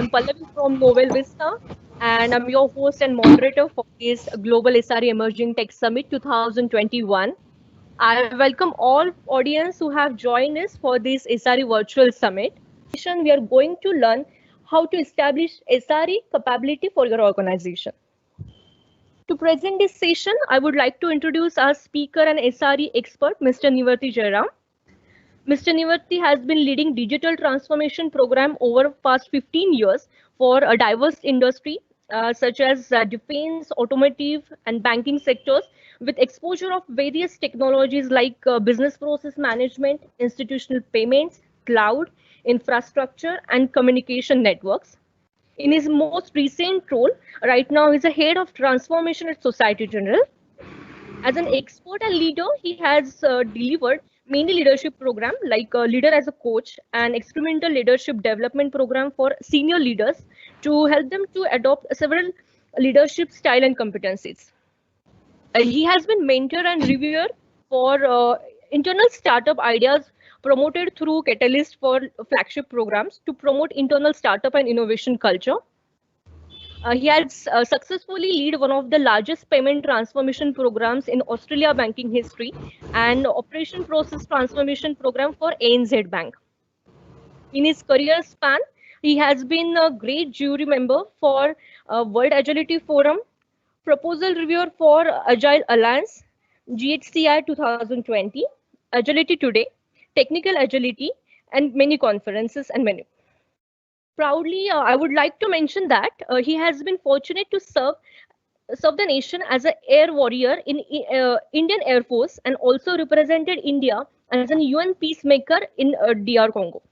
I'm Pallavi from Novel Vista, and I'm your host and moderator for this Global SRE Emerging Tech Summit 2021. I welcome all audience who have joined us for this SRE Virtual Summit. We are going to learn how to establish SRE capability for your organization. To present this session, I would like to introduce our speaker and SRE expert, Mr. Nivarti Jairam. Mr. Nivarti has been leading digital transformation program over past 15 years for a diverse industry such as defense, automotive, and banking sectors with exposure of various technologies like business process management, institutional payments, cloud, infrastructure, and communication networks. In his most recent role, right now, he's a head of transformation at Society General. As an expert and leader, he has delivered many leadership programs like Leader as a Coach and experimental leadership development program for senior leaders to help them to adopt several leadership style and competencies. He has been mentor and reviewer for internal startup ideas promoted through Catalyst for flagship programs to promote internal startup and innovation culture. He has successfully led one of the largest payment transformation programs in Australia banking history and operation process transformation program for ANZ Bank. In his career span, he has been a great jury member for World Agility Forum, proposal reviewer for Agile Alliance, GHCI 2020, Agility Today, Technical Agility, and many conferences and many. Proudly, I would like to mention that he has been fortunate to serve the nation as an air warrior in Indian Air Force and also represented India as an UN peacemaker in DR Congo.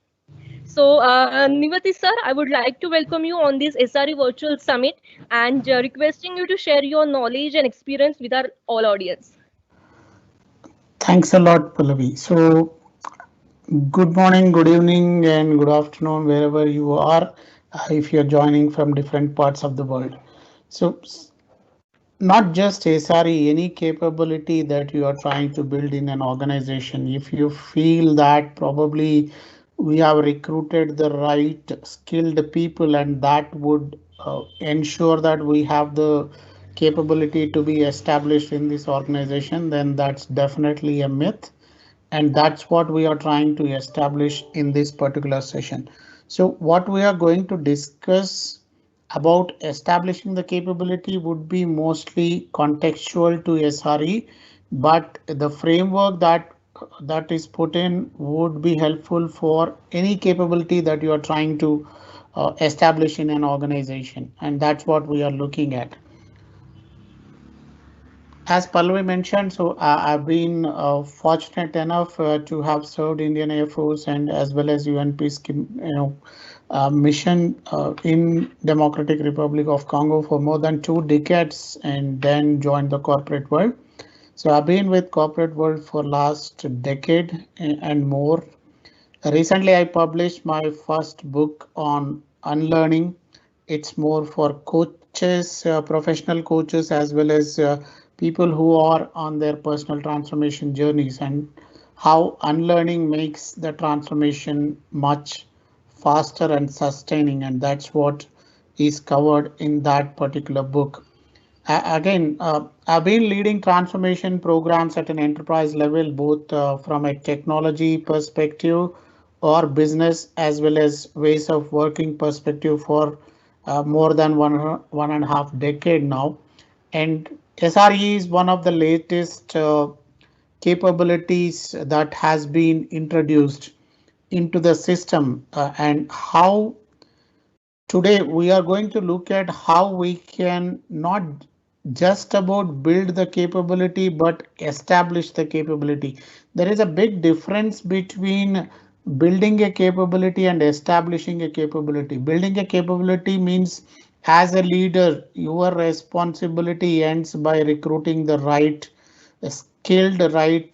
So, Nivati sir, I would like to welcome you on this SRE Virtual Summit and requesting you to share your knowledge and experience with our all audience. Thanks a lot, Pallavi. So, good morning, good evening, and good afternoon, wherever you are, if you're joining from different parts of the world. So, not just SRE, any capability that you are trying to build in an organization, if you feel that probably we have recruited the right skilled people and that would ensure that we have the capability to be established in this organization, then that's definitely a myth, and that's what we are trying to establish in this particular session. So what we are going to discuss about establishing the capability would be mostly contextual to SRE, but the framework that is put in would be helpful for any capability that you are trying to establish in an organization, and that's what we are looking at. As Pallavi mentioned, so I've been fortunate enough to have served Indian Air Force and as well as UN Peacekeeping, mission in Democratic Republic of Congo for more than 2 decades, and then joined the corporate world. So I've been with corporate world for last decade and more. Recently, I published my first book on unlearning. It's more for coaches, professional coaches, as well as people who are on their personal transformation journeys, and how unlearning makes the transformation much faster and sustaining. And that's what is covered in that particular book. Again, I've been leading transformation programs at an enterprise level, both from a technology perspective or business as well as ways of working perspective for more than one and a half decade now. And SRE is one of the latest capabilities that has been introduced into the system, and how today we are going to look at how we can not just about build the capability but establish the capability. There is a big difference between building a capability and establishing a capability. Building a capability means as a leader, your responsibility ends by recruiting the right skilled, right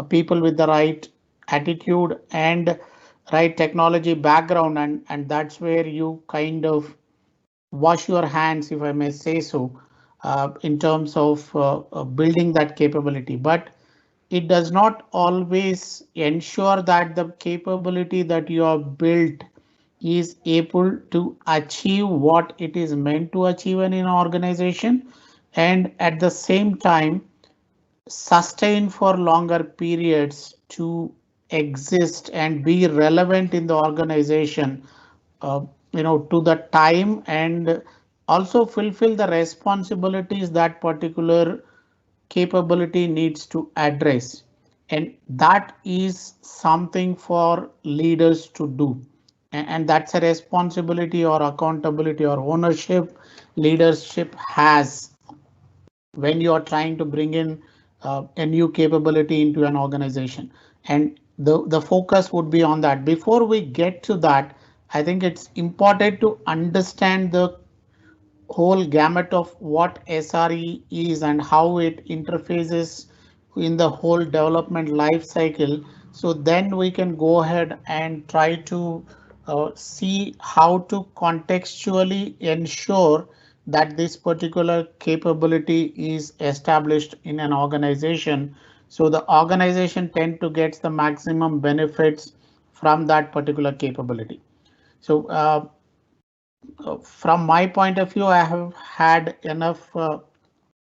people with the right attitude and right technology background, and that's where you kind of wash your hands, if I may say so, in terms of building that capability. But it does not always ensure that the capability that you have built is able to achieve what it is meant to achieve in an organization, and at the same time sustain for longer periods to exist and be relevant in the organization, uh, to the time, and also fulfill the responsibilities that particular capability needs to address. And that is something for leaders to do. And that's a responsibility or accountability or ownership leadership has when you are trying to bring in a new capability into an organization. And the focus would be on that. Before we get to that, I think it's important to understand the whole gamut of what SRE is and how it interfaces in the whole development life cycle. So then we can go ahead and try to see how to contextually ensure that this particular capability is established in an organization. So the organization tend to get the maximum benefits from that particular capability. So from my point of view, I have had enough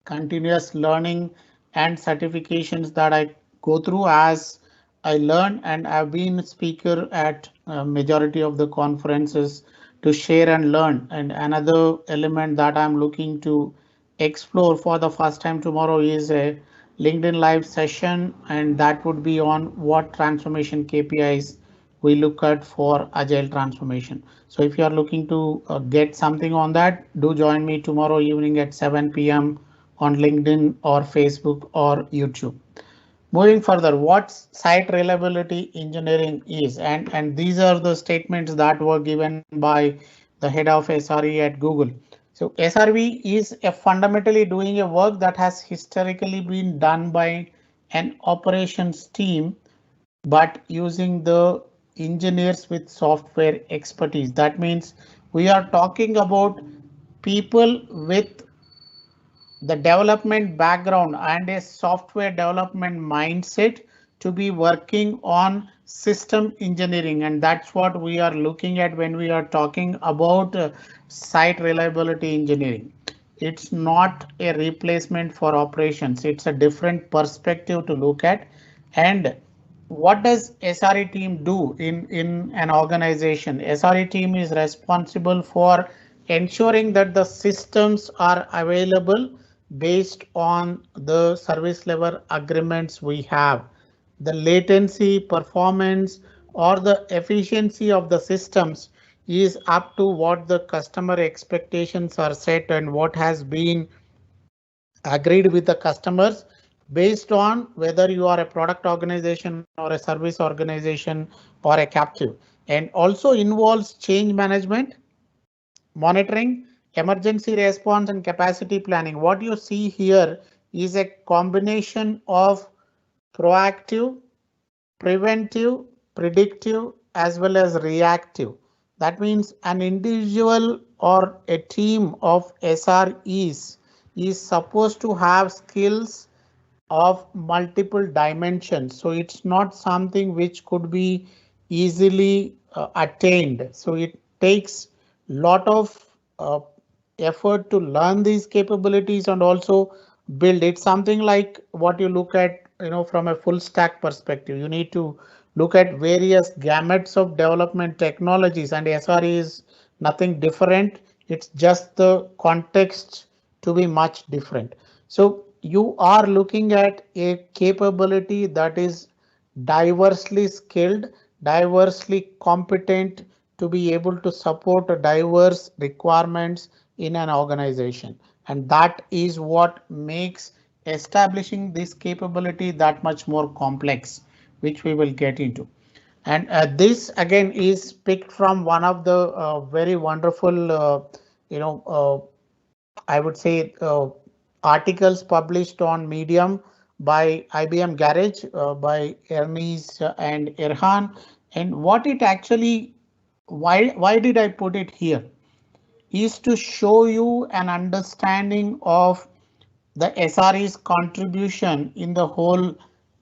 continuous learning and certifications that I go through as I learn, and I've been speaker at majority of the conferences to share and learn. And another element that I'm looking to explore for the first time tomorrow is a LinkedIn live session, and that would be on what transformation KPIs we look at for agile transformation. So if you are looking to get something on that, do join me tomorrow evening at 7 p.m. on LinkedIn or Facebook or YouTube. Moving further, what site reliability engineering is, and these are the statements that were given by the head of SRE at Google. So SRE is a fundamentally doing a work that has historically been done by an operations team, but using the engineers with software expertise. That means we are talking about people with the development background and a software development mindset to be working on system engineering, and that's what we are looking at when we are talking about site reliability engineering. It's not a replacement for operations, it's a different perspective to look at. And what does SRE team do in an organization? SRE team is responsible for ensuring that the systems are available based on the service level agreements we have. The latency, performance, or the efficiency of the systems is up to what the customer expectations are set and what has been agreed with the customers based on whether you are a product organization or a service organization or a captive, and also involves change management, monitoring, emergency response, and capacity planning. What you see here is a combination of proactive, preventive, predictive, as well as reactive. That means an individual or a team of SREs is supposed to have skills of multiple dimensions. So it's not something which could be easily attained. So it takes lot of uh, effort to learn these capabilities and also build it. Something like what you look at, from a full stack perspective, you need to look at various gamuts of development technologies, and SRE is nothing different. It's just the context to be much different. So you are looking at a capability that is diversely skilled, diversely competent to be able to support diverse requirements in an organization. And that is what makes establishing this capability that much more complex, which we will get into. And this again is picked from one of the very wonderful, you know, I would say articles published on Medium by IBM Garage by Ernest and Erhan. And what it actually, why did I put it here? Is to show you an understanding of the SRE's contribution in the whole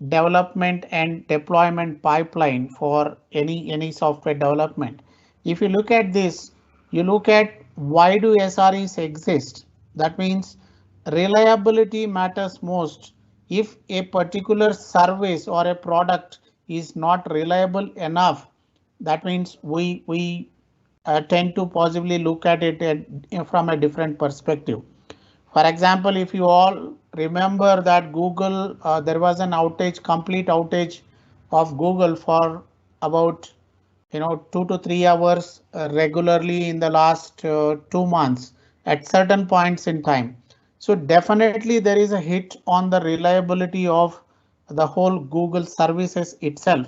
development and deployment pipeline for any software development. If you look at this, you look at why do SREs exist? That means reliability matters most. If a particular service or a product is not reliable enough, that means we tend to possibly look at it from a different perspective. For example, if you all remember that Google, there was an outage, complete outage of Google for about 2 to 3 hours regularly in the last 2 months at certain points in time. So definitely there is a hit on the reliability of the whole Google services itself.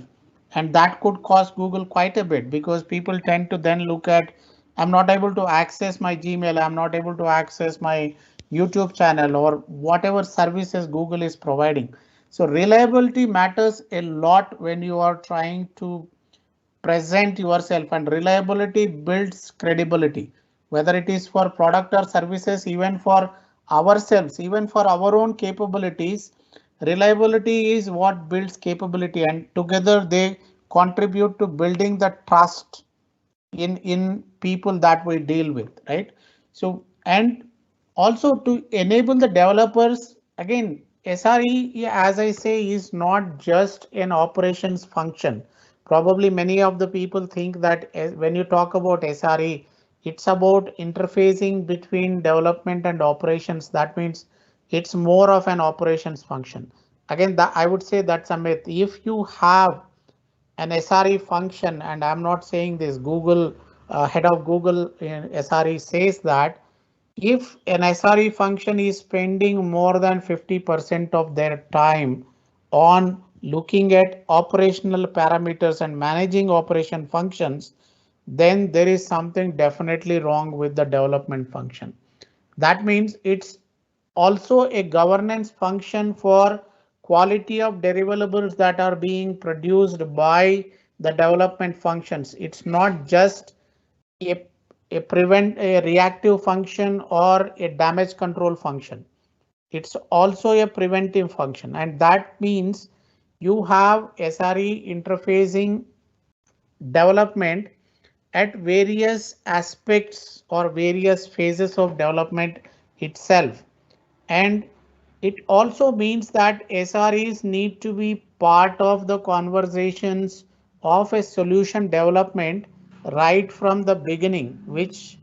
And that could cost Google quite a bit because people tend to then look at, I'm not able to access my Gmail, I'm not able to access my YouTube channel or whatever services Google is providing. So reliability matters a lot when you are trying to present yourself, and reliability builds credibility, whether it is for product or services, even for ourselves, even for our own capabilities. Reliability is what builds capability, and together they contribute to building the trust in people that we deal with, right? So, and also to enable the developers, again, SRE, as I say, is not just an operations function. Probably many of the people think that when you talk about SRE, it's about interfacing between development and operations. That means it's more of an operations function. Again, that I would say that's a myth. If you have an SRE function, and I'm not saying this, Google head of Google in SRE says that if an SRE function is spending more than 50% of their time on looking at operational parameters and managing operation functions, then there is something definitely wrong with the development function. That means it's also a governance function for quality of deliverables that are being produced by the development functions. It's not just a, a reactive function or a damage control function. It's also a preventive function, and that means you have SRE interfacing development at various aspects or various phases of development itself. And it also means that SREs need to be part of the conversations of a solution development right from the beginning, which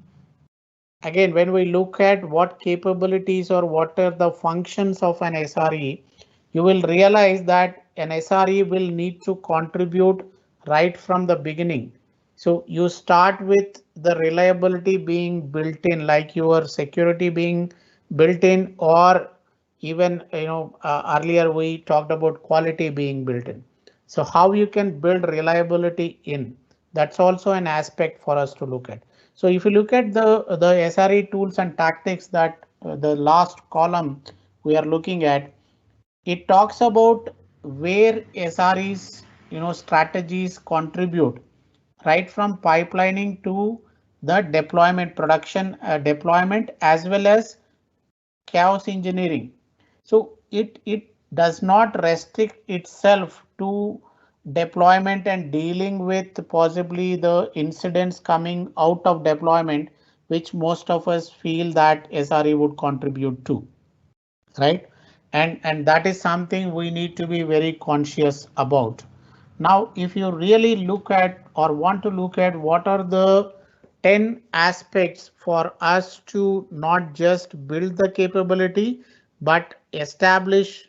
again, when we look at what capabilities or what are the functions of an SRE, you will realize that an SRE will need to contribute right from the beginning. So you start with the reliability being built in, like your security being built in, or even earlier we talked about quality being built in. So how you can build reliability in, that's also an aspect for us to look at. So if you look at the SRE tools and tactics, that the last column we are looking at, it talks about where SREs strategies contribute right from pipelining to the deployment, production deployment, as well as chaos engineering. So it does not restrict itself to deployment and dealing with possibly the incidents coming out of deployment, which most of us feel that SRE would contribute to, right? And that is something we need to be very conscious about. Now, if you really look at or want to look at what are the 10 aspects for us to not just build the capability, but establish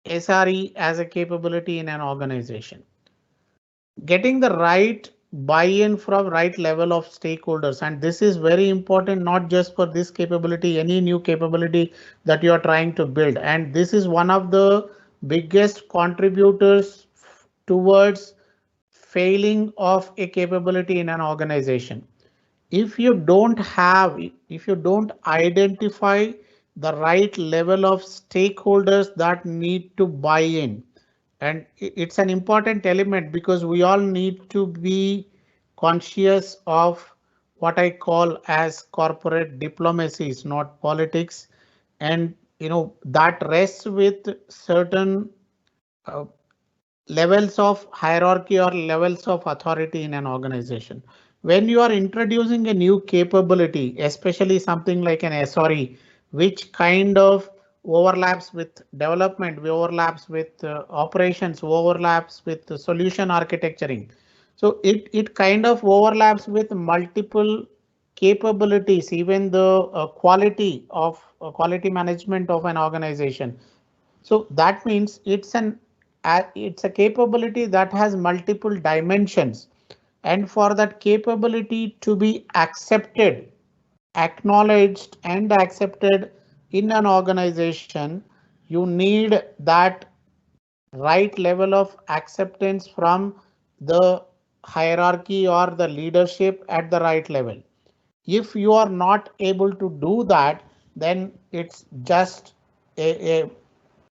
SRE as a capability in an organization. Getting the right buy-in from right level of stakeholders, and this is very important not just for this capability, any new capability that you are trying to build, and this is one of the biggest contributors towards failing of a capability in an organization. If you don't identify the right level of stakeholders that need to buy in, and it's an important element because we all need to be conscious of what I call as corporate diplomacies, not politics, and that rests with certain levels of hierarchy or levels of authority in an organization. when you are introducing a new capability, especially something like an SRE, which kind of overlaps with development, overlaps with operations, overlaps with the solution architecturing. So it kind of overlaps with multiple capabilities, even the quality management of an organization. So that means it's a capability that has multiple dimensions, and for that capability to be accepted, acknowledged and accepted in an organization, you need that right level of acceptance from the hierarchy or the leadership at the right level. If you are not able to do that, then it's just a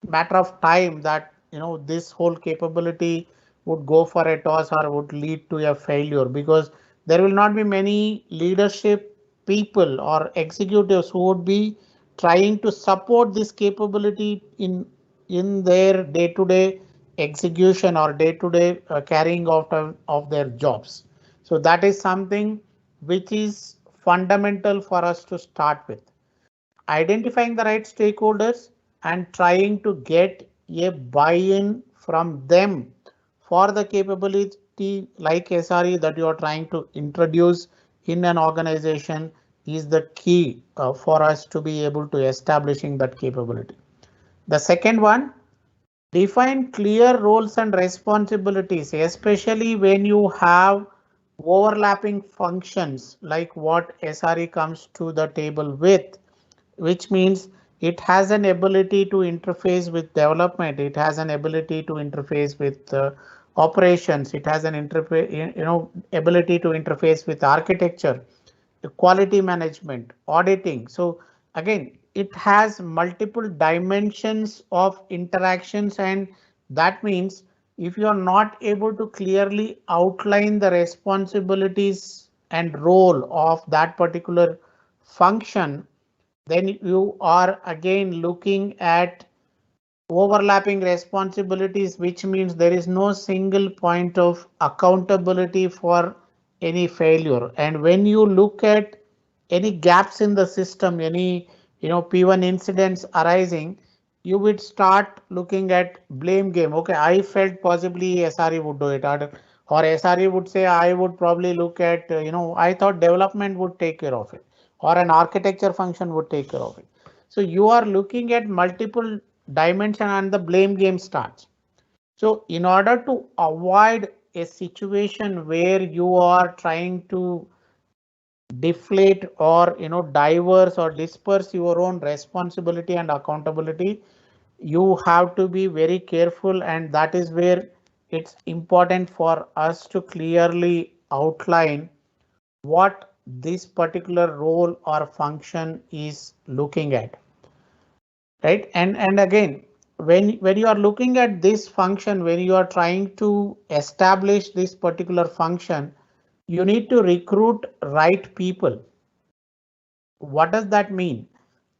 matter of time that this whole capability would go for a toss or would lead to a failure, because there will not be many leadership people or executives who would be trying to support this capability in their day-to-day execution or day-to-day carrying out of their jobs. So that is something which is fundamental for us to start with. Identifying the right stakeholders and trying to get a buy-in from them for the capability like SRE that you are trying to introduce in an organization is the key for us to be able to establishing that capability. The second one, define clear roles and responsibilities, especially when you have overlapping functions like what SRE comes to the table with, which means it has an ability to interface with development, it has an ability to interface with operations, it has an ability to interface with architecture, quality management, auditing. So again, it has multiple dimensions of interactions, and that means if you are not able to clearly outline the responsibilities and role of that particular function, then you are again looking at overlapping responsibilities, which means there is no single point of accountability for any failure. And when you look at any gaps in the system, any P1 incidents arising, you would start looking at blame game. Okay, I felt possibly SRE would do it, or SRE would say I would probably look at I thought development would take care of it, or an architecture function would take care of it. So you are looking at multiple dimension and the blame game starts. So in order to avoid a situation where you are trying to deflate or diverse or disperse your own responsibility and accountability, you have to be very careful, and that is where it's important for us to clearly outline what this particular role or function is looking at, right? And again, when you are looking at this function, when you are trying to establish this particular function, you need to recruit right people. What does that mean?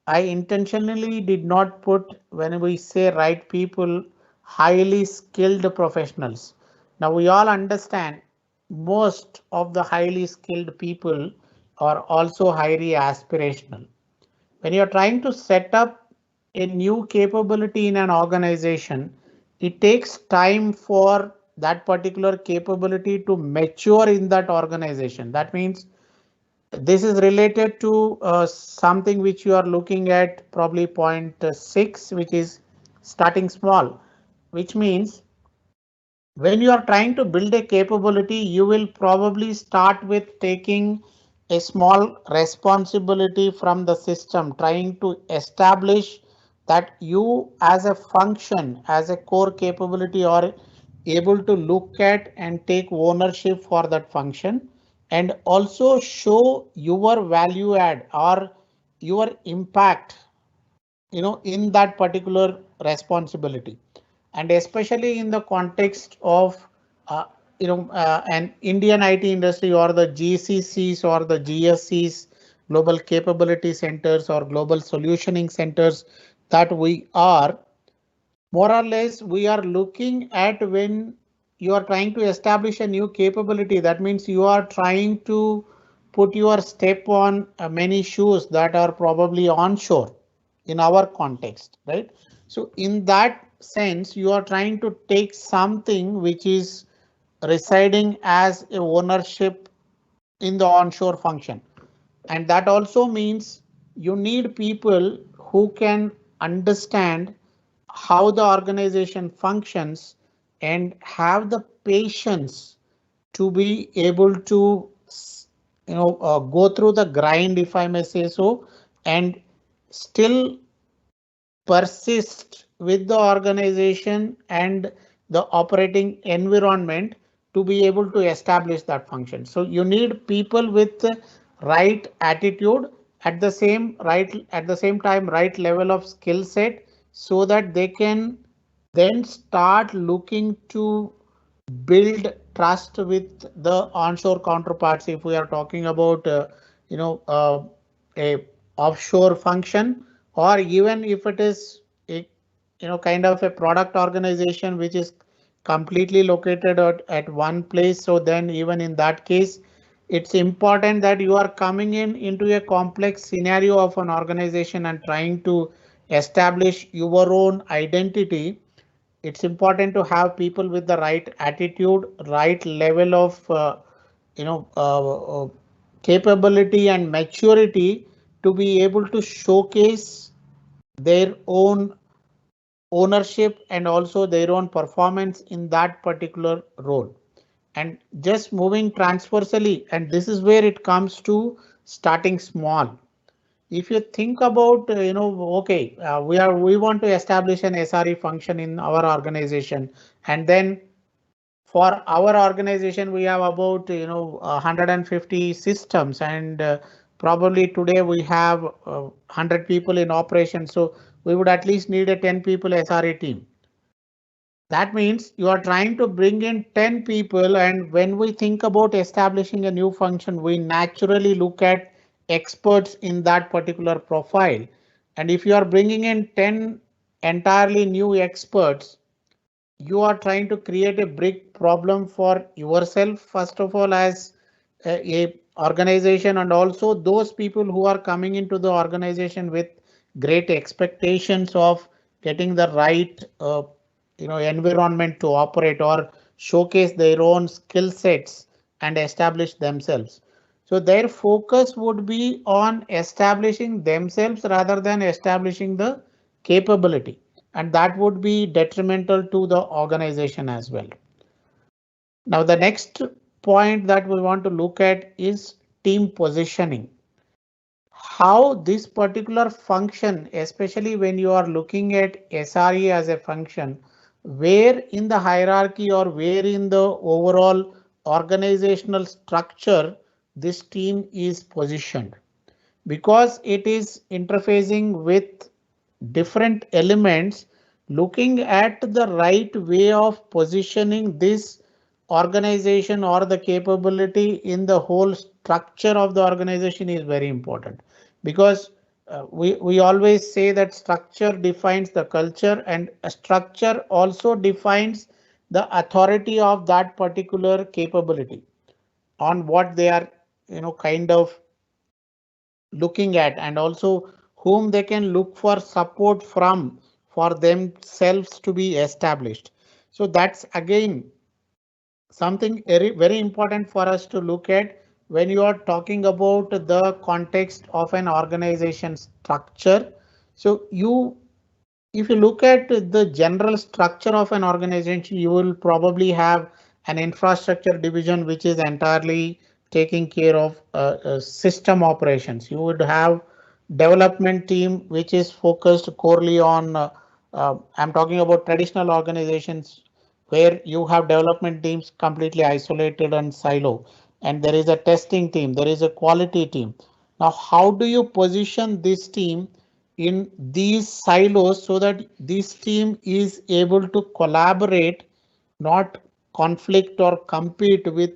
I intentionally did not put, when we say right people, highly skilled professionals. Now we all understand most of the highly skilled people are also highly aspirational. When you're trying to set up a new capability in an organization, it takes time for that particular capability to mature in that organization. That means this is related to something which you are looking at, probably point 6, which is starting small, which means when you are trying to build a capability, you will probably start with taking a small responsibility from the system, trying to establish that you as a function, as a core capability, are able to look at and take ownership for that function, and also show your value add or your impact in that particular responsibility. And especially in the context of an Indian IT industry, or the GCCs or the GSCs, global capability centers or global solutioning centers, that we are more or less we are looking at when you are trying to establish a new capability, that means you are trying to put your step on many shoes that are probably onshore in our context, right? So in that sense, you are trying to take something which is residing as a ownership in the onshore function. And that also means you need people who can understand how the organization functions and have the patience to be able to go through the grind, if I may say so, and still persist with the organization and the operating environment to be able to establish that function. So you need people with the right attitude, at the same time right level of skill set, so that they can then start looking to build trust with the onshore counterparts. If we are talking about you know uh, a offshore function, or even if it is a kind of a product organization which is completely located at one place, so then even in that case it's important that you are coming in into a complex scenario of an organization and trying to establish your own identity. It's important to have people with the right attitude, right level of you know uh, uh, capability and maturity to be able to showcase their own ownership and also their own performance in that particular role. And just moving transversally, and this is where it comes to starting small. If you think about okay, we want to establish an SRE function in our organization, and then for our organization we have about 150 systems, and probably today we have 100 people in operation, so we would at least need a 10 people SRE team. That means you are trying to bring in 10 people, and when we think about establishing a new function, we naturally look at experts in that particular profile. And if you are bringing in 10 entirely new experts, you are trying to create a big problem for yourself, first of all, as a organization, and also those people who are coming into the organization with great expectations of getting the right environment to operate or showcase their own skill sets and establish themselves. So their focus would be on establishing themselves rather than establishing the capability, and that would be detrimental to the organization as well. Now, the next point that we want to look at is team positioning. How this particular function, especially when you are looking at SRE as a function, where in the hierarchy or where in the overall organizational structure this team is positioned, because it is interfacing with different elements. Looking at the right way of positioning this organization or the capability in the whole structure of the organization is very important, because we always say that structure defines the culture, and a structure also defines the authority of that particular capability on what they are kind of looking at, and also whom they can look for support from for themselves to be established. So that's again something very, very important for us to look at when you are talking about the context of an organization structure. So if you look at the general structure of an organization, you will probably have an infrastructure division which is entirely taking care of system operations. You would have development team which is focused corely on I'm talking about traditional organizations where you have development teams completely isolated and silo, and there is a testing team, there is a quality team. Now, how do you position this team in these silos so that this team is able to collaborate, not conflict or compete with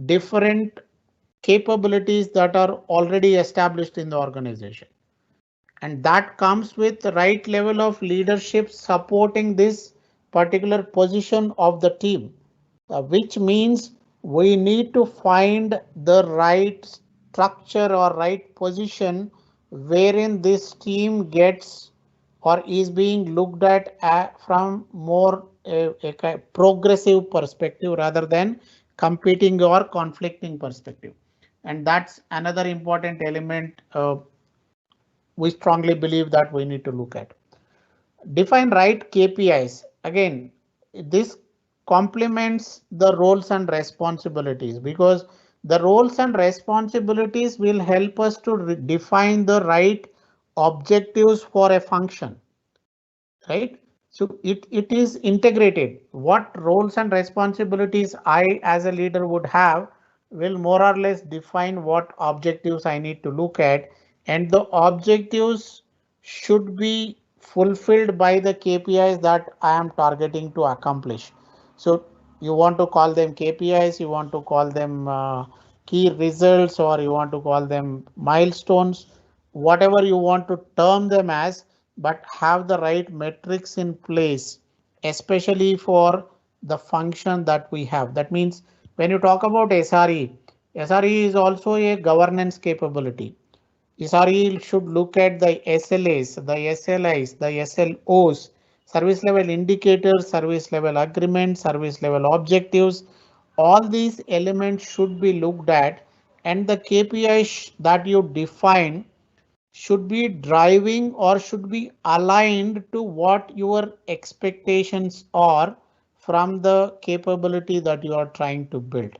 different capabilities that are already established in the organization? And that comes with the right level of leadership supporting this particular position of the team. which means we need to find the right structure or right position wherein this team gets or is being looked at from more a progressive perspective rather than competing or conflicting perspective. And that's another important element we strongly believe that we need to look at. Define right KPIs. Again, this complements the roles and responsibilities, because the roles and responsibilities will help us to define the right objectives for a function, right? So it is integrated. What roles and responsibilities I as a leader would have will more or less define what objectives I need to look at, and the objectives should be fulfilled by the KPIs that I am targeting to accomplish. So you want to call them KPIs, you want to call them key results, or you want to call them milestones, whatever you want to term them as, but have the right metrics in place, especially for the function that we have. That means when you talk about SRE, SRE is also a governance capability. SRE should look at the SLAs, the SLIs, the SLOs, service level indicators, service level agreements, service level objectives. All these elements should be looked at, and the KPI that you define should be driving or should be aligned to what your expectations are from the capability that you are trying to build.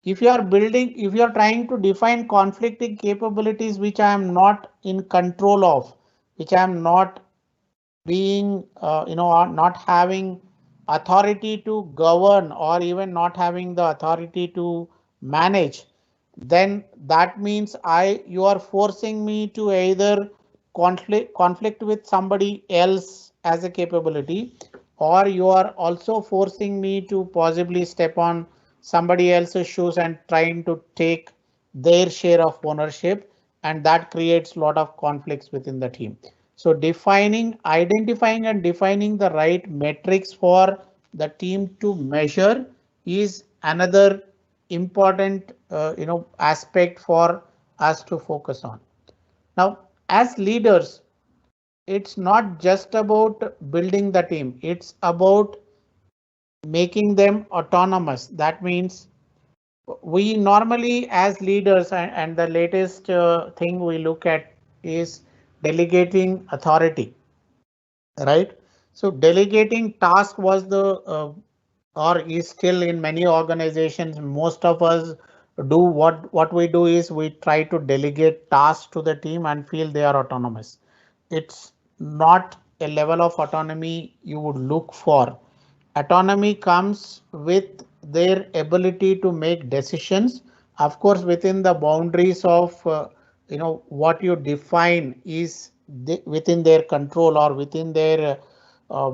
If you are trying to define conflicting capabilities which I am not in control of, which I am not being, not having authority to govern, or even not having the authority to manage, then that means you are forcing me to either conflict with somebody else as a capability, or you are also forcing me to possibly step on somebody else's shoes and trying to take their share of ownership, and that creates a lot of conflicts within the team. So identifying and defining the right metrics for the team to measure is another important aspect for us to focus on. Now, as leaders, it's not just about building the team, it's about making them autonomous. That means we normally as leaders, and the latest thing we look at is delegating authority, right? So delegating task was the or is still in many organizations. Most of us do what we do is we try to delegate tasks to the team and feel they are autonomous. It's not a level of autonomy you would look for. Autonomy comes with their ability to make decisions, of course within the boundaries of what you define is within their control, or within their uh,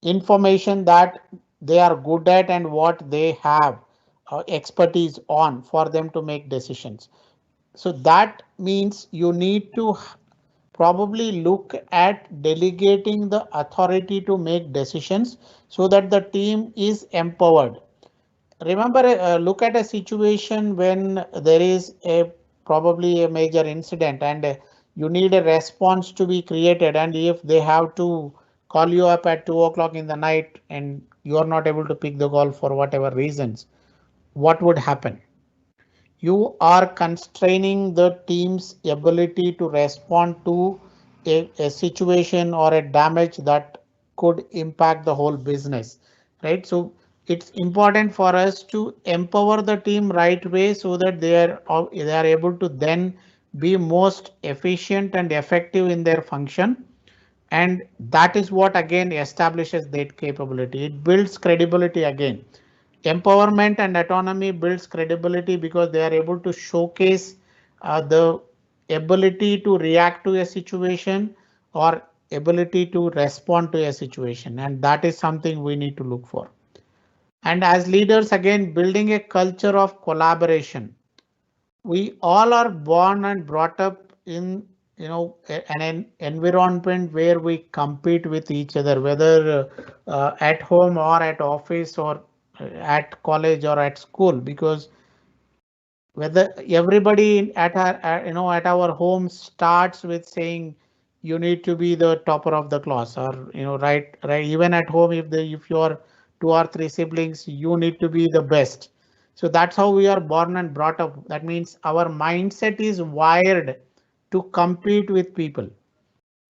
information that they are good at and what they have expertise on for them to make decisions. So that means you need to probably look at delegating the authority to make decisions so that the team is empowered. Remember, look at a situation when there is a probably a major incident, and you need a response to be created, and if they have to call you up at 2 o'clock in the night and you are not able to pick the call for whatever reasons, what would happen? You are constraining the team's ability to respond to a situation or a damage that could impact the whole business, right? So it's important for us to empower the team right way so that they are able to then be most efficient and effective in their function. And that is what again establishes that capability. It builds credibility again. Empowerment and autonomy builds credibility because they are able to showcase the ability to react to a situation or ability to respond to a situation, and that is something we need to look for. And as leaders, again, building a culture of collaboration. We all are born and brought up in an environment where we compete with each other, whether at home or at office or at college or at school, because whether everybody at our at our home starts with saying you need to be the topper of the class, or right, even at home, if you are two or three siblings, you need to be the best. So that's how we are born and brought up. That means our mindset is wired to compete with people.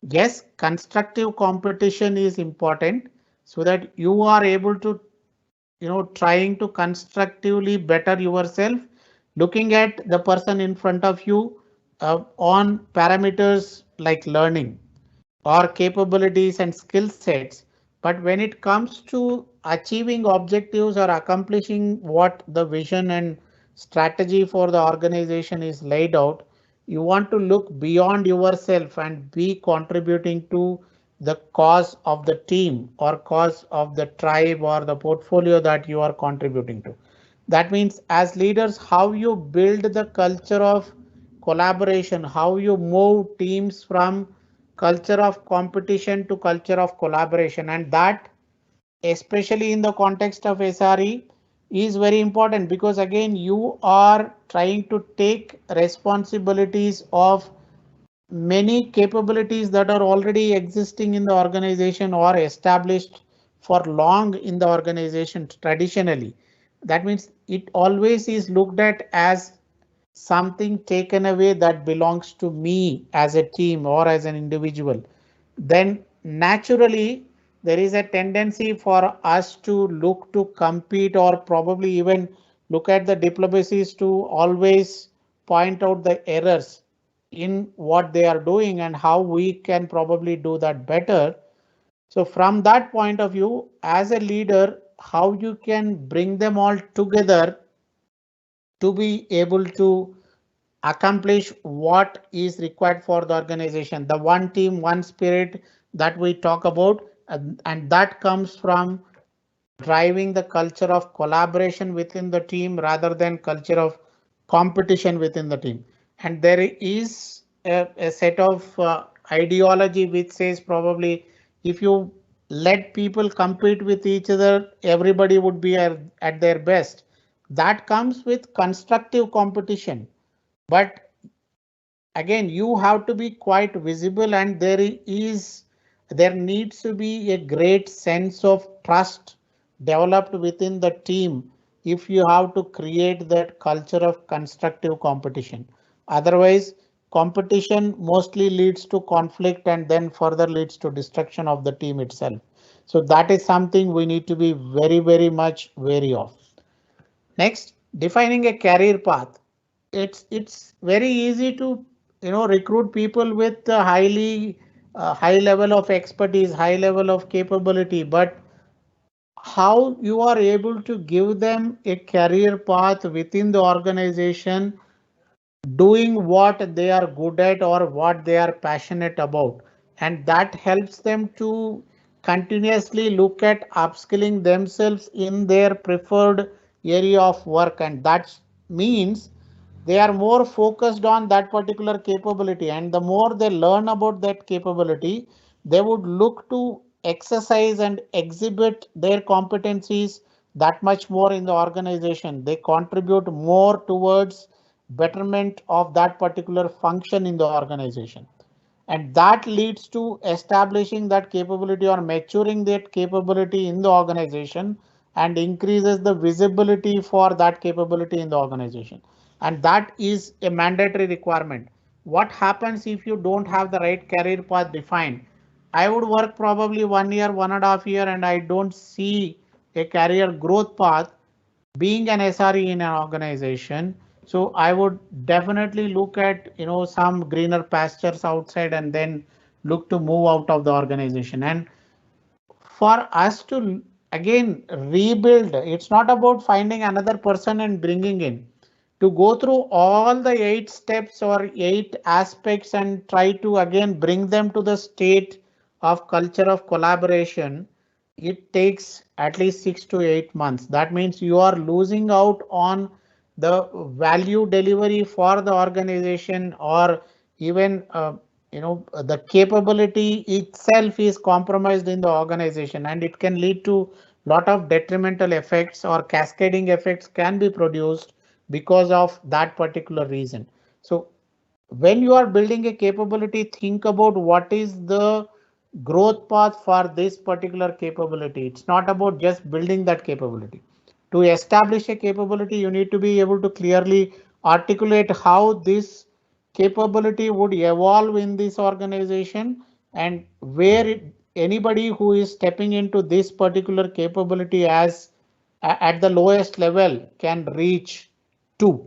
Yes, constructive competition is important so that you are able to trying to constructively better yourself, looking at the person in front of you on parameters like learning or capabilities and skill sets. But when it comes to achieving objectives or accomplishing what the vision and strategy for the organization is laid out, you want to look beyond yourself and be contributing to the cause of the team or cause of the tribe or the portfolio that you are contributing to. That means as leaders, how you build the culture of collaboration, how you move teams from culture of competition to culture of collaboration, and that especially in the context of SRE is very important, because again you are trying to take responsibilities of many capabilities that are already existing in the organization or established for long in the organization traditionally. That means it always is looked at as something taken away that belongs to me as a team or as an individual. Then naturally there is a tendency for us to look to compete, or probably even look at the diplomacies to always point out the errors in what they are doing and how we can probably do that better. So from that point of view, as a leader, how you can bring them all together to be able to accomplish what is required for the organization, the one team, one spirit that we talk about, and that comes from driving the culture of collaboration within the team rather than culture of competition within the team. And there is a set of ideology which says probably if you let people compete with each other, everybody would be at their best. That comes with constructive competition. But again, you have to be quite visible, and there needs to be a great sense of trust developed within the team if you have to create that culture of constructive competition. Otherwise, competition mostly leads to conflict and then further leads to destruction of the team itself. So that is something we need to be very, very much wary of. Next, defining a career path. It's very easy to recruit people with a high level of expertise, high level of capability, but how you are able to give them a career path within the organization, doing what they are good at or what they are passionate about, and that helps them to continuously look at upskilling themselves in their preferred area of work, and that means they are more focused on that particular capability, and the more they learn about that capability, they would look to exercise and exhibit their competencies that much more in the organization. They contribute more towards betterment of that particular function in the organization, and that leads to establishing that capability or maturing that capability in the organization and increases the visibility for that capability in the organization, and that is a mandatory requirement. What happens if you don't have the right career path defined? I would work probably 1 year, 1.5 year, and I don't see a career growth path being an SRE in an organization. So I would definitely look at some greener pastures outside and then look to move out of the organization. And for us to again rebuild, it's not about finding another person and bringing in. To go through all the 8 steps or 8 aspects and try to again bring them to the state of culture of collaboration, it takes at least 6 to 8 months. That means you are losing out on the value delivery for the organization, or even the capability itself is compromised in the organization, and it can lead to lot of detrimental effects or cascading effects can be produced because of that particular reason. So when you are building a capability, think about what is the growth path for this particular capability. It's not about just building that capability. To establish a capability, you need to be able to clearly articulate how this capability would evolve in this organization, and where anybody who is stepping into this particular capability as at the lowest level can reach to.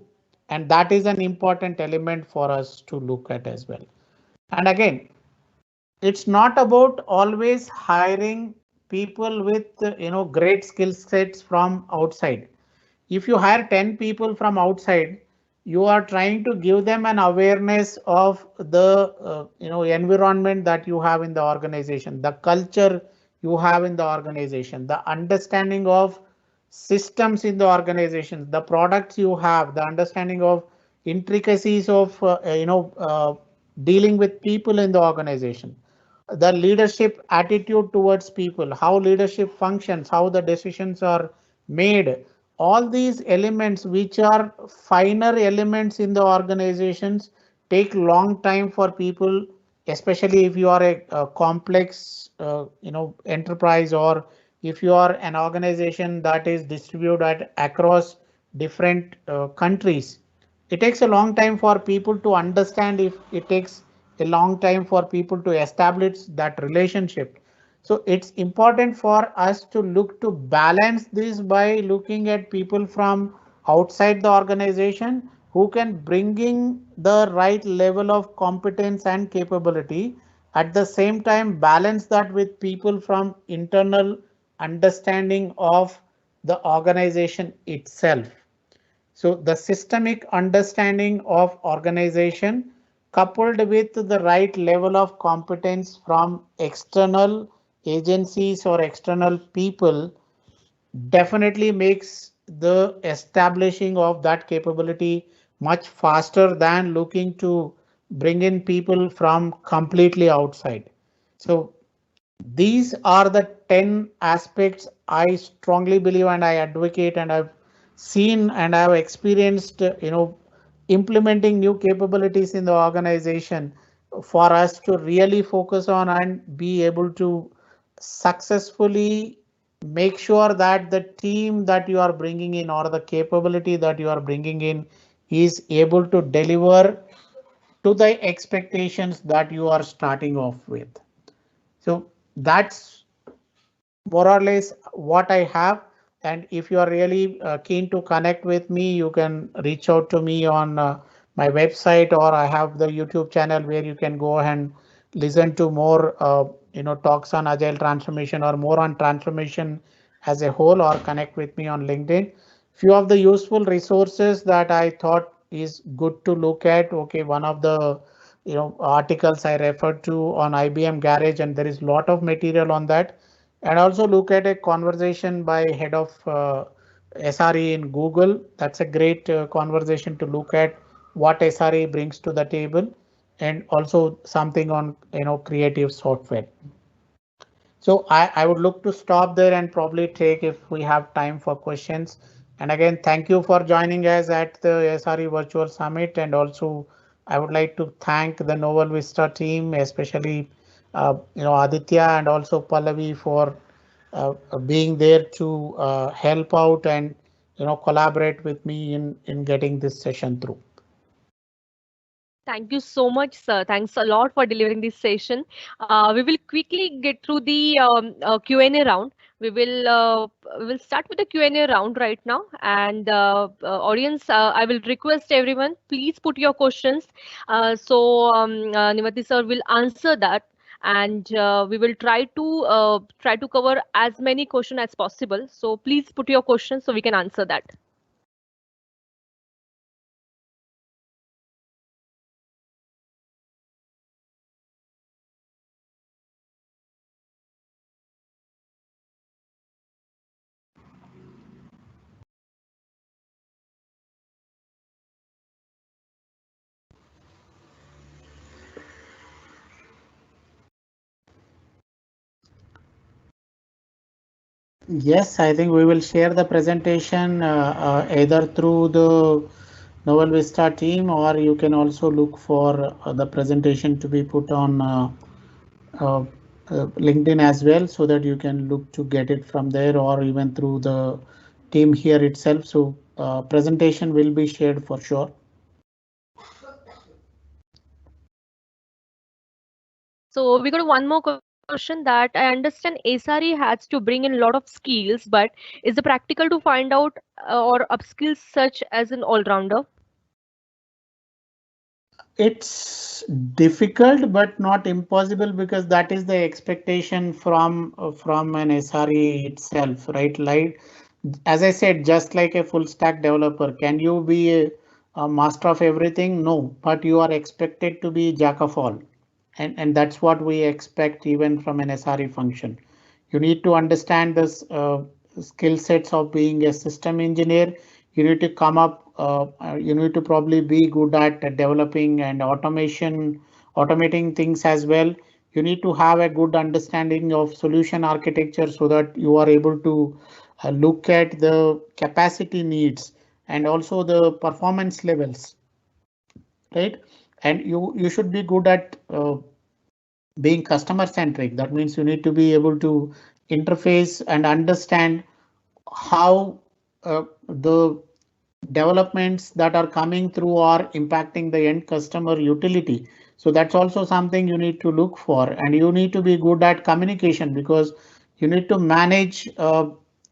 And that is an important element for us to look at as well. And again, it's not about always hiring people with great skill sets from outside. If you hire 10 people from outside, you are trying to give them an awareness of the environment that you have in the organization, the culture you have in the organization, the understanding of systems in the organization, the products you have, the understanding of intricacies of dealing with people in the organization, the leadership attitude towards people, how leadership functions, how the decisions are made. All these elements, which are finer elements in the organizations, take long time for people, especially if you are a complex enterprise, or if you are an organization that is distributed across different countries. It takes a long time for people to understand, if it takes a long time for people to establish that relationship. So it's important for us to look to balance this by looking at people from outside the organization who can bring in the right level of competence and capability. At the same time, balance that with people from internal understanding of the organization itself. So the systemic understanding of organization coupled with the right level of competence from external agencies or external people definitely makes the establishing of that capability much faster than looking to bring in people from completely outside. So these are the 10 aspects I strongly believe and I advocate, and I've seen and I've experienced, implementing new capabilities in the organization for us to really focus on and be able to successfully make sure that the team that you are bringing in or the capability that you are bringing in is able to deliver to the expectations that you are starting off with. So that's more or less what I have. And if you are really keen to connect with me, you can reach out to me on my website, or I have the YouTube channel where you can go and listen to more talks on agile transformation or more on transformation as a whole, or connect with me on LinkedIn. Few of the useful resources that I thought is good to look at. Okay, one of the articles I referred to on IBM Garage, and there is a lot of material on that. And also look at a conversation by head of SRE in Google. That's a great conversation to look at what SRE brings to the table, and also something on creative software. So I would look to stop there and probably take if we have time for questions. And again, thank you for joining us at the SRE Virtual Summit. And also, I would like to thank the Novel Vista team, especially Aditya and also Pallavi for being there to help out and collaborate with me in getting this session through. Thank you so much, sir. Thanks a lot for delivering this session. We will quickly get through the Q&A round. We will start with the Q&A round right now. And audience, I will request everyone, please put your questions. Nimati sir will answer that, and we will try to cover as many questions as possible. So please put your questions so we can answer that. Yes, I think we will share the presentation either through the Novel Vista team, or you can also look for the presentation to be put on uh, LinkedIn as well, so that you can look to get it from there, or even through the team here itself. So presentation will be shared for sure. So we got one more question that I understand SRE has to bring in a lot of skills, but is it practical to find out or upskills such as an all-rounder? It's difficult but not impossible, because that is the expectation from an SRE itself, right? Like as I said, just like a full stack developer, can you be a master of everything? No, but you are expected to be jack of all, and that's what we expect even from an SRE function. You need to understand this skill sets of being a system engineer. You need to come up, you need to probably be good at developing and automating things as well. You need to have a good understanding of solution architecture, so that you are able to look at the capacity needs and also the performance levels, right? And you should be good at being customer centric. That means you need to be able to interface and understand how the developments that are coming through are impacting the end customer utility. So that's also something you need to look for, and you need to be good at communication, because you need to manage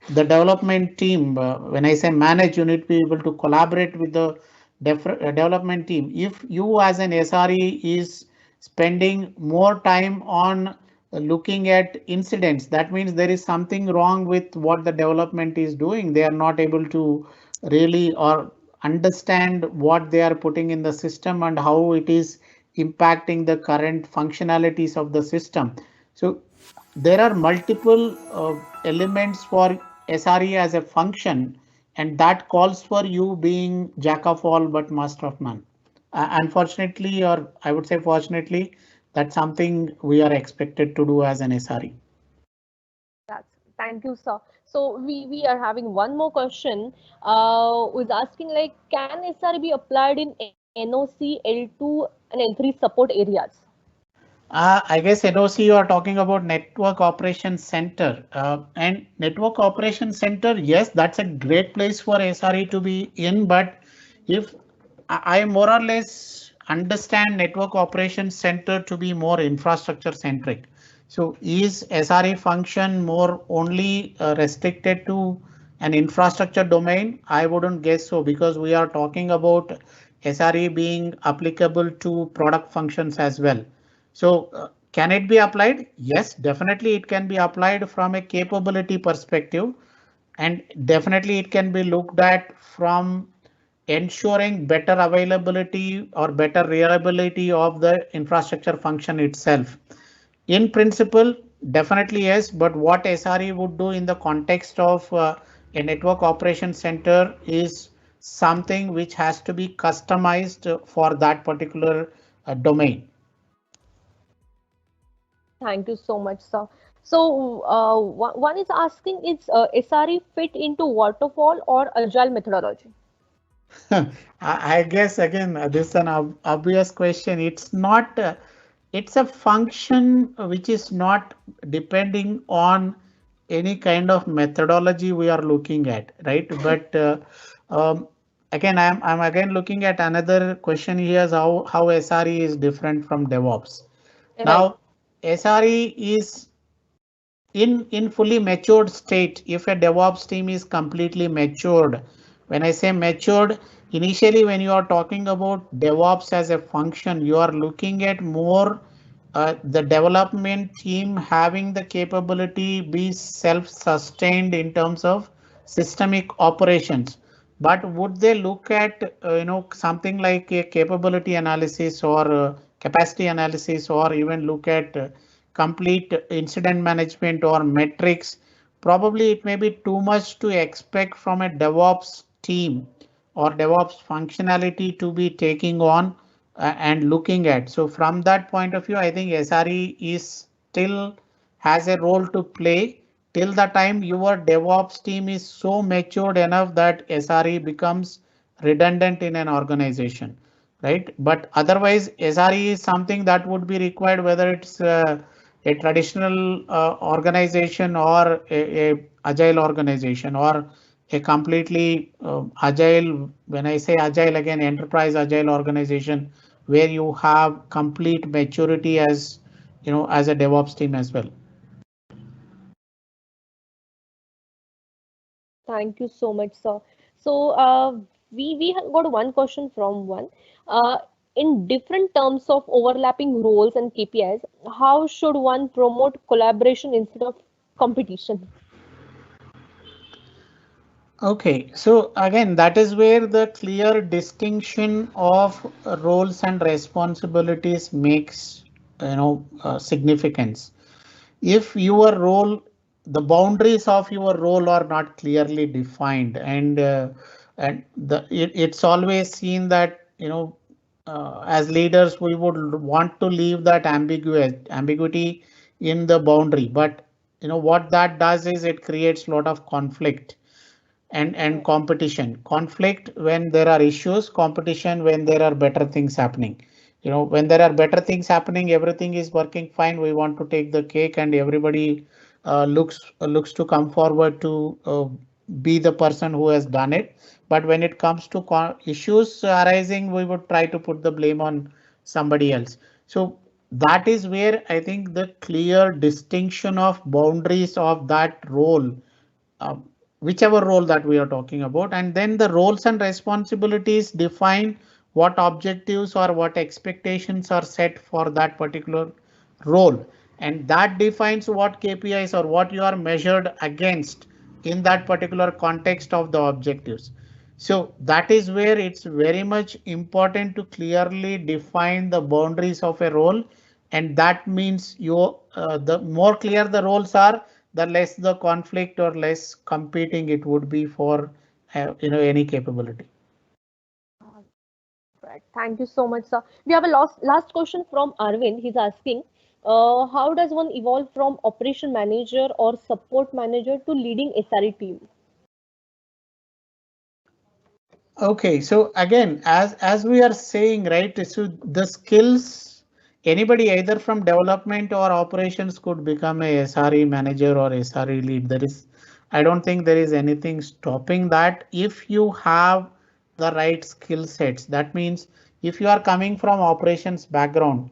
the development team. When I say manage, you need to be able to collaborate with the development team. If you as an SRE is spending more time on looking at incidents, that means there is something wrong with what the development is doing. They are not able to really or understand what they are putting in the system and how it is impacting the current functionalities of the system. So there are multiple elements for SRE as a function, and that calls for you being jack of all but master of none. Unfortunately, or I would say fortunately, that's something we are expected to do as an SRE. That's thank you, sir. So we are having one more question. Was asking like, can SRE be applied in NOC, L2, and L3 support areas? I guess NOC, you are talking about Network Operations Center. And Network Operations Center, yes, that's a great place for SRE to be in. But if I more or less understand Network Operations Center to be more infrastructure centric. So is SRE function more only restricted to an infrastructure domain? I wouldn't guess so, because we are talking about SRE being applicable to product functions as well. So can it be applied? Yes, definitely it can be applied from a capability perspective, and definitely it can be looked at from ensuring better availability or better reliability of the infrastructure function itself. In principle, definitely yes, but what SRE would do in the context of a network operation center is something which has to be customized for that particular domain. Thank you so much, sir. So one is asking, is SRE fit into waterfall or agile methodology? I guess again, this is an obvious question. It's not, it's a function which is not depending on any kind of methodology we are looking at, right? But um, again, I'm again looking at another question here is how SRE is different from DevOps. Right. Now, SRE is in fully matured state. If a DevOps team is completely matured, when I say matured, initially when you are talking about DevOps as a function, you are looking at more the development team having the capability be self-sustained in terms of systemic operations. But would they look at something like a capability analysis or capacity analysis, or even look at complete incident management or metrics? Probably it may be too much to expect from a DevOps team or DevOps functionality to be taking on and looking at. So from that point of view, I think SRE is still has a role to play, till the time your DevOps team is so matured enough that SRE becomes redundant in an organization, right? But otherwise, SRE is something that would be required whether it's a traditional organization or a agile organization or a completely agile. When I say agile, again, enterprise agile organization where you have complete maturity as as a DevOps team as well. Thank you so much, sir. So we have got one question from one. Uh, in different terms of overlapping roles and KPIs, how should one promote collaboration instead of competition? Okay, so again, that is where the clear distinction of roles and responsibilities makes significance. If your role, the boundaries of your role are not clearly defined, and it's always seen that as leaders we would want to leave that ambiguity in the boundary, but what that does is it creates a lot of conflict and Right. competition. Conflict when there are issues, competition when there are better things happening. When there are better things happening, everything is working fine, we want to take the cake and everybody looks to come forward to be the person who has done it. But when it comes to issues arising, we would try to put the blame on somebody else. So that is where I think the clear distinction of boundaries of that role, uh, whichever role that we are talking about, and then the roles and responsibilities define what objectives or what expectations are set for that particular role, and that defines what KPIs or what you are measured against in that particular context of the objectives. So that is where it's very much important to clearly define the boundaries of a role, and that means the more clear the roles are, the less the conflict or less competing it would be for any capability. Right. Thank you so much, sir. We have a last question from Arvind. He's asking, how does one evolve from operation manager or support manager to leading SRE team? Okay, so again, as we are saying, right, so the skills, anybody either from development or operations could become a SRE manager or SRE lead. I don't think there is anything stopping that if you have the right skill sets. That means if you are coming from operations background,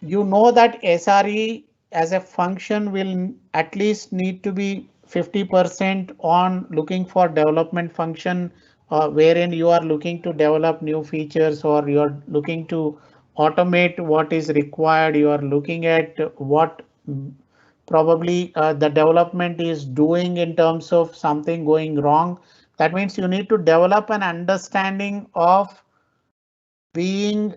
you know that SRE as a function will at least need to be 50% on looking for development function, wherein you are looking to develop new features or you're looking to automate what is required. You are looking at what probably the development is doing in terms of something going wrong. That means you need to develop an understanding of being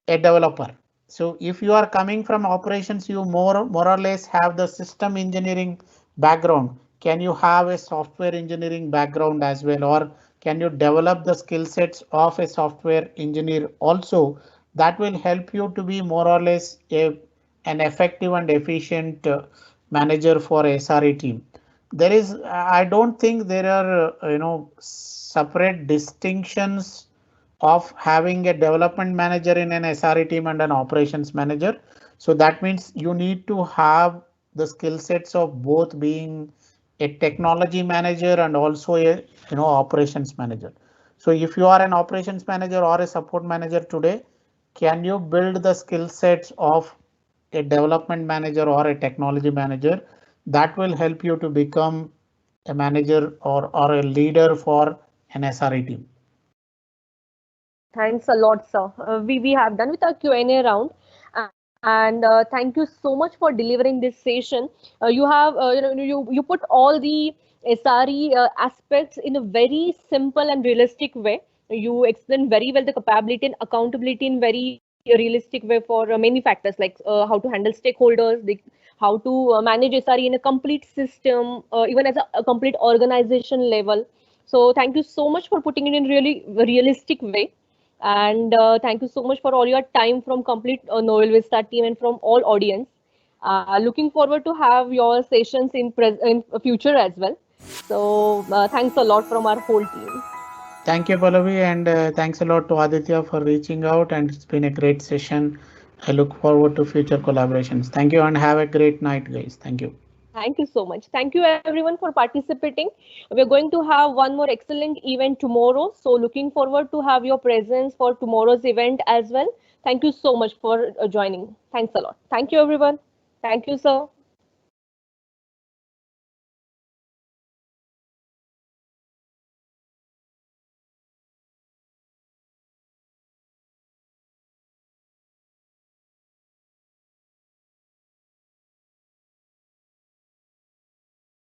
a developer. So if you are coming from operations, you more or less have the system engineering background. Can you have a software engineering background as well, or can you develop the skill sets of a software engineer also? That will help you to be more or less an effective and efficient manager for SRE team. I don't think there are separate distinctions of having a development manager in an SRE team and an operations manager. So that means you need to have the skill sets of both being a technology manager and also a operations manager. So if you are an operations manager or a support manager today, can you build the skill sets of a development manager or a technology manager? That will help you to become a manager or a leader for an SRE team. Thanks a lot, sir. We have done with our Q&A round, and thank you so much for delivering this session. You have you put all the SRE aspects in a very simple and realistic way. You explained very well the capability and accountability in very realistic way for many factors like how to handle stakeholders, how to manage SRE in a complete system, even as a complete organization level. So thank you so much for putting it in really realistic way. And thank you so much for all your time from complete Novel Vista team and from all audience. Looking forward to have your sessions in future as well. So thanks a lot from our whole team. Thank you, Pallavi, and thanks a lot to Aditya for reaching out. And it's been a great session. I look forward to future collaborations. Thank you, and have a great night, guys. Thank you. Thank you so much. Thank you everyone for participating. We're going to have one more excellent event tomorrow. So looking forward to have your presence for tomorrow's event as well. Thank you so much for joining. Thanks a lot. Thank you everyone. Thank you, sir.